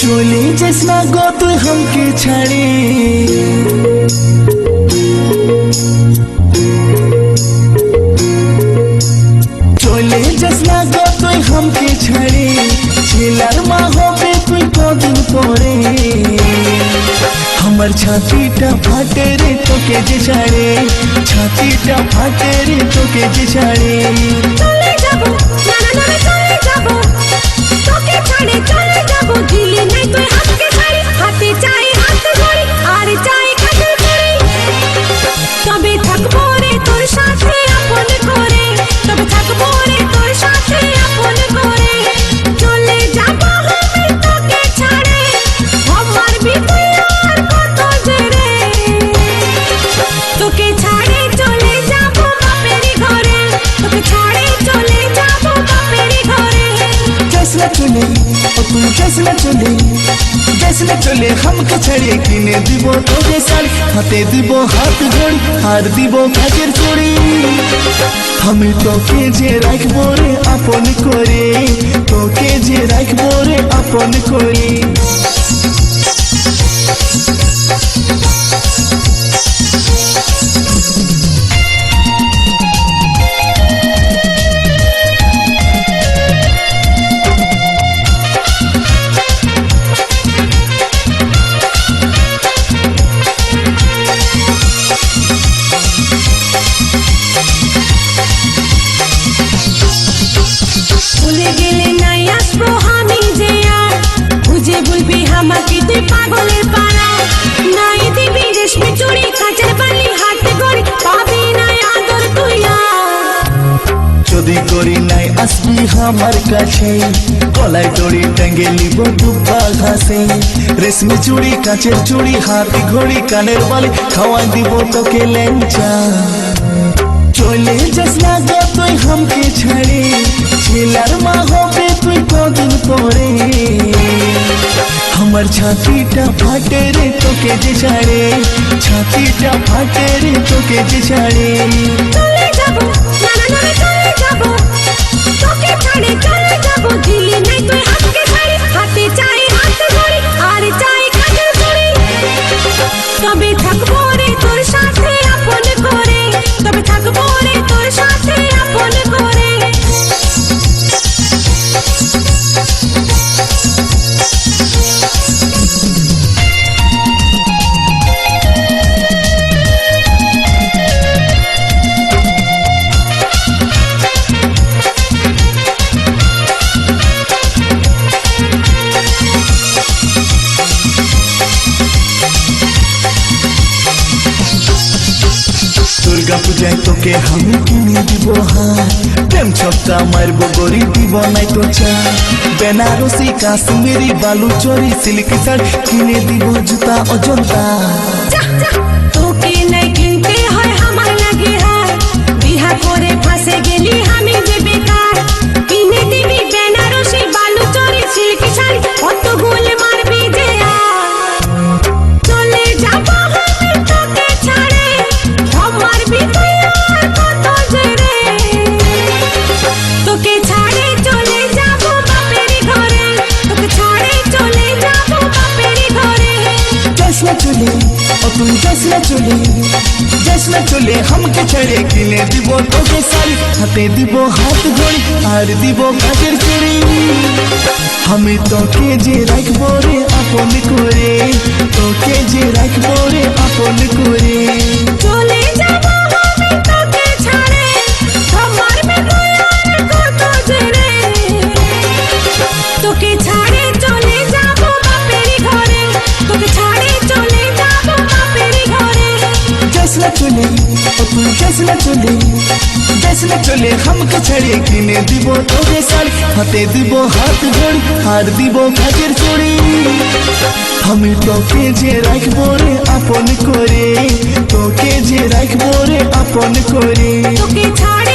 চলে যাস না গো তুই हमके ছাড়ে চলে যাস না গো তুই हमके ছাড়ে ছেলার মা হবে তুই কদিন পরে আমার ছাতিটা ফাটে রে তোকে যে ছাড়ে ছাতিটা ফাটে রে তোকে যে ছাড়ে চলে যাব না না না চলে যাব তোকে ছাড়ে চলে যাব দিলি নাই তুই हमके ছাড়ি হাতে চাই হাত ধরি আর চাই কাছে ধরি তবে থাকবো রে তোর সাথে আপন করে তবে থাকবো রে তোর সাথে আপন করে চলে যাব আমি তোকে ছাড়ে আমার বিতুই আর কত জেরে তোকে ছাড়ে চলে যাব বাপেরই ঘরে তোকে ছাড়ে চলে যাব বাপেরই ঘরে जैसे चले ओ तू जैसे चले हमके छड़े किने दिबो तोगे साड़ी हाथे दिबो हाथ घड़ी हार दिबो काचेर चूड़ी हमें तोके जे राखबो रे आपन करे तोके जे राखबो रे आपन करे ভুলে গেলে নাই আসবো আমি যে আর বুঝে বলবি আমাকে তুই পাগলের পাড়া নাই দিবি রেশমি চুড়ি কাঁচের বালি হাতে গড়ি পাবি নাই আদর তুই যদি করি নাই আসবি আমার কাছে গলায় দড়ি টাঙ্গে লিব দুপা ঘাসে রেশমি চুড়ি কাঁচের চুড়ি হাতে ঘড়ি কানের বালি খাওয়াই দিব তোকে লেঞ্চা চলে যাস না গো তুই हमके ছাড়ে ছেলার মা হবে তুই কদিন পরে আমার ছাতিটা ফাটে রে তোকে যে ছাড়ে ছাতিটা ফাটে রে তোকে যে ছাড়ে চলে যাব না না না চলে যাব তোকে ছাড়ে চলে যাব দিলি নাই তুই हमके ছাড়ি হাতে চাই হাত ধরি আর চাই কাছে ধরি তবে থাকবো রে তোর সাথে আপন করে তবে থাকবো রে তোর সাথে আপন করে দুর্গা পূজায় তোকে আমি কিনে দিব হার প্রেম ছক্কা মারবো গরি দিব নাই তো চা বেনারসি কাশ্মীরি বালুচরি সিল্ক শাড়ি কিনে দিব জুতা অজন্তা তোকে নাই কিনতে হয় আমার লাগে হার বিহা করে ফাঁসে গেলি আমি যে বেকার কিনে দিবি বেনারসি বালুচরি সিল্ক শাড়ি কত গোল মারবি যে চলে যাব আমি তোকে ছাড়ে আমার বিতুই আর কত জেরে তোকে ছাড়ে চলে যাব বাপেরই ঘরে তোকে ছাড়ে চলে যাব বাপেরই ঘরে जैसे चले ओ तू जैसे चले हमके छड़े किने দিব তোকে শাড়ি হাতে দিব হাত ঘড়ি আর দিব কাচের চুড়ি আমি তোকে যে রাখবো রে আপন করে তোকে যে রাখবো রে আপন করে চলে যাব আমি তোকে ছাড়ে আমার বিতুই আর কত জেরে তোকে ছাড়ে চলে যাব বাপেরই ঘরে তোকে ছাড়ে চলে যাব বাপেরই ঘরে जैसे चले ओ तू जैसे चले हमके छड़े किने দিব তোকে শাড়ি হাতে দিব হাত ঘড়ি আর দিব কাচের চুড়ি আমি তোকে যে রাখবো রে আপন করে তোকে যে রাখবো রে আপন করে তোকে ছাড়ে